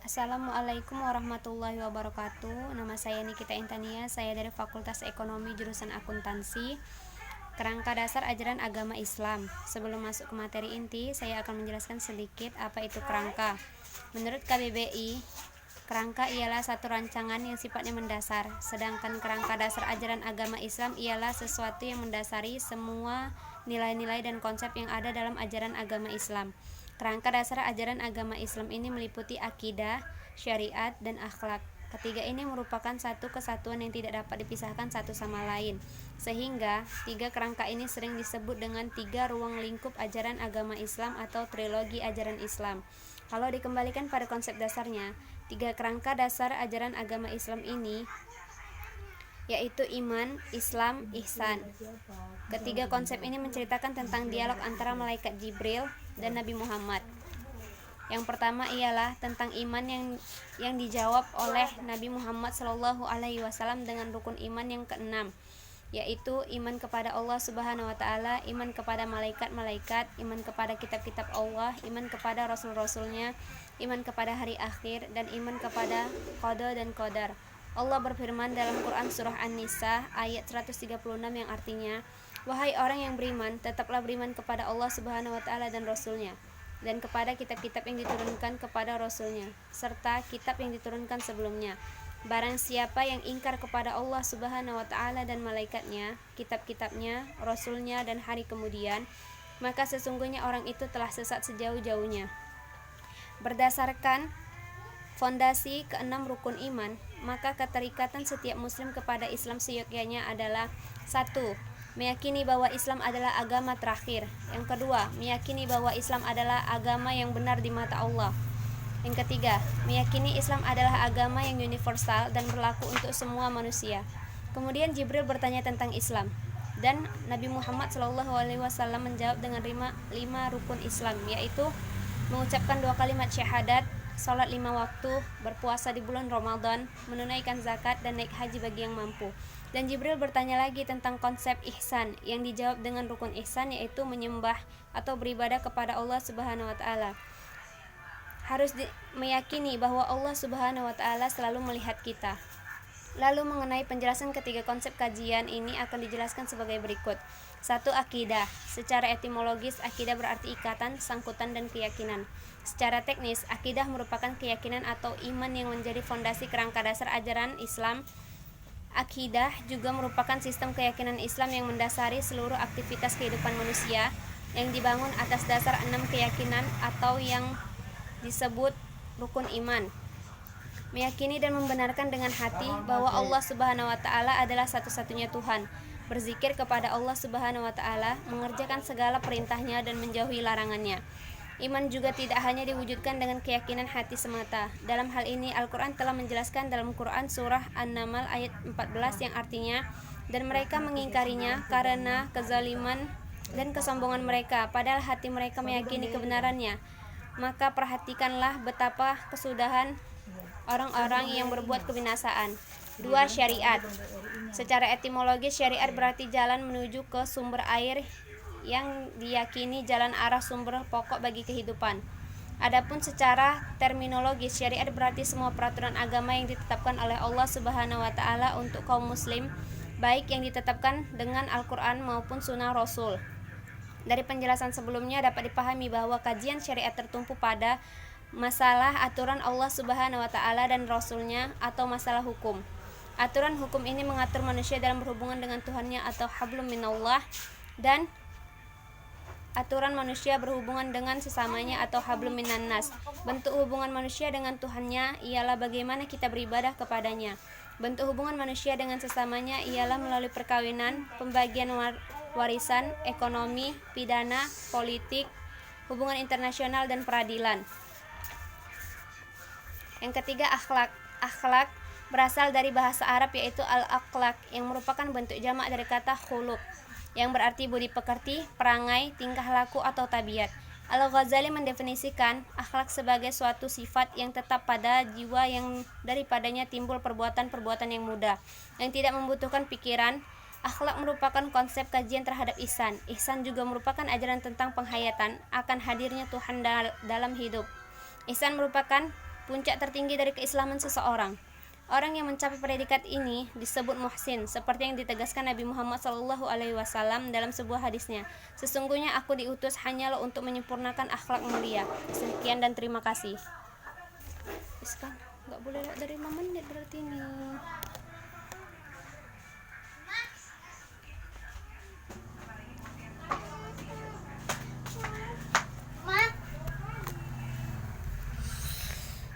Assalamualaikum warahmatullahi wabarakatuh. Nama saya Nikita Intania, saya dari Fakultas Ekonomi jurusan Akuntansi. Kerangka dasar ajaran agama Islam. Sebelum masuk ke materi inti, saya akan menjelaskan sedikit apa itu kerangka. Menurut KBBI, kerangka ialah satu rancangan yang sifatnya mendasar, sedangkan kerangka dasar ajaran agama Islam ialah sesuatu yang mendasari semua nilai-nilai dan konsep yang ada dalam ajaran agama Islam. Kerangka dasar ajaran agama Islam ini meliputi akidah, syariat, dan akhlak. Ketiga ini merupakan satu kesatuan yang tidak dapat dipisahkan satu sama lain, sehingga tiga kerangka ini sering disebut dengan tiga ruang lingkup ajaran agama Islam atau trilogi ajaran Islam. Kalau dikembalikan pada konsep dasarnya, tiga kerangka dasar ajaran agama Islam ini yaitu iman, Islam, ihsan. Ketiga konsep ini menceritakan tentang dialog antara malaikat Jibril dan Nabi Muhammad. Yang pertama ialah tentang iman yang dijawab oleh Nabi Muhammad SAW dengan rukun iman yang keenam, yaitu iman kepada Allah Subhanahu wa taala, iman kepada malaikat-malaikat, iman kepada kitab-kitab Allah, iman kepada rasul-rasulnya, iman kepada hari akhir, dan iman kepada qada dan qadar. Allah berfirman dalam Quran surah An-Nisa ayat 136 yang artinya, "Wahai orang yang beriman, tetaplah beriman kepada Allah Subhanahu wa taala dan rasulnya, dan kepada kitab-kitab yang diturunkan kepada rasulnya, serta kitab yang diturunkan sebelumnya. Barang siapa yang ingkar kepada Allah Subhanahu wa taala dan malaikatnya, kitab-kitabnya, rasulnya, dan hari kemudian, maka sesungguhnya orang itu telah sesat sejauh-jauhnya." Berdasarkan fondasi keenam rukun iman, maka keterikatan setiap muslim kepada Islam seyogyanya adalah: 1. Meyakini bahwa Islam adalah agama terakhir. Yang kedua, meyakini bahwa Islam adalah agama yang benar di mata Allah. Yang ketiga, meyakini Islam adalah agama yang universal dan berlaku untuk semua manusia. Kemudian Jibril bertanya tentang Islam, dan Nabi Muhammad SAW menjawab dengan lima rukun Islam, yaitu mengucapkan 2 kalimat syahadat, salat 5 waktu, berpuasa di bulan Ramadan, menunaikan zakat, dan naik haji bagi yang mampu. Dan Jibril bertanya lagi tentang konsep ihsan, yang dijawab dengan rukun ihsan, yaitu menyembah atau beribadah kepada Allah Subhanahu wa taala. Harus meyakini bahwa Allah Subhanahu wa taala selalu melihat kita. Lalu mengenai penjelasan ketiga konsep kajian ini akan dijelaskan sebagai berikut. 1. Akidah. Secara etimologis, akidah berarti ikatan, sangkutan, dan keyakinan. Secara teknis, akidah merupakan keyakinan atau iman yang menjadi fondasi kerangka dasar ajaran Islam. Akidah juga merupakan sistem keyakinan Islam yang mendasari seluruh aktivitas kehidupan manusia, yang dibangun atas dasar 6 keyakinan atau yang disebut rukun iman. Meyakini dan membenarkan dengan hati bahwa Allah Subhanahu wa taala adalah satu-satunya Tuhan, berzikir kepada Allah Subhanahu wa taala, mengerjakan segala perintahnya dan menjauhi larangannya. Iman juga tidak hanya diwujudkan dengan keyakinan hati semata. Dalam hal ini Al-Quran telah menjelaskan dalam Quran surah An-Naml ayat 14 yang artinya, "Dan mereka mengingkarinya karena kezaliman dan kesombongan mereka, padahal hati mereka meyakini kebenarannya. Maka perhatikanlah betapa kesudahan orang-orang yang berbuat kebinasaan." 2. Syariat. Secara etimologis, syariat berarti jalan menuju ke sumber air yang diyakini jalan arah sumber pokok bagi kehidupan. Adapun secara terminologis, syariat berarti semua peraturan agama yang ditetapkan oleh Allah Subhanahu wa taala untuk kaum muslim, baik yang ditetapkan dengan Al-Quran maupun sunnah Rasul. Dari penjelasan sebelumnya dapat dipahami bahwa kajian syariat tertumpu pada masalah aturan Allah Subhanahu wa taala dan Rasulnya atau masalah hukum. Aturan hukum ini mengatur manusia dalam berhubungan dengan Tuhannya atau hablum minallah, dan aturan manusia berhubungan dengan sesamanya atau hablum minannas. Bentuk hubungan manusia dengan Tuhannya ialah bagaimana kita beribadah kepadanya. Bentuk hubungan manusia dengan sesamanya ialah melalui perkawinan, pembagian warisan, ekonomi, pidana, politik, hubungan internasional, dan peradilan. Yang ketiga, akhlak. Akhlak berasal dari bahasa Arab yaitu al-akhlak, yang merupakan bentuk jamak dari kata khuluq, yang berarti budi pekerti, perangai, tingkah laku, atau tabiat. Al-Ghazali mendefinisikan akhlak sebagai suatu sifat yang tetap pada jiwa yang daripadanya timbul perbuatan-perbuatan yang mudah, yang tidak membutuhkan pikiran. Akhlak merupakan konsep kajian terhadap ihsan. Ihsan juga merupakan ajaran tentang penghayatan akan hadirnya Tuhan dalam hidup. Ihsan merupakan puncak tertinggi dari keislaman seseorang. Orang yang mencapai predikat ini disebut muhsin, seperti yang ditegaskan Nabi Muhammad SAW dalam sebuah hadisnya. Sesungguhnya aku diutus hanyalah untuk menyempurnakan akhlak mulia. Sekian dan terima kasih. Nggak boleh dari 5 menit berarti ini.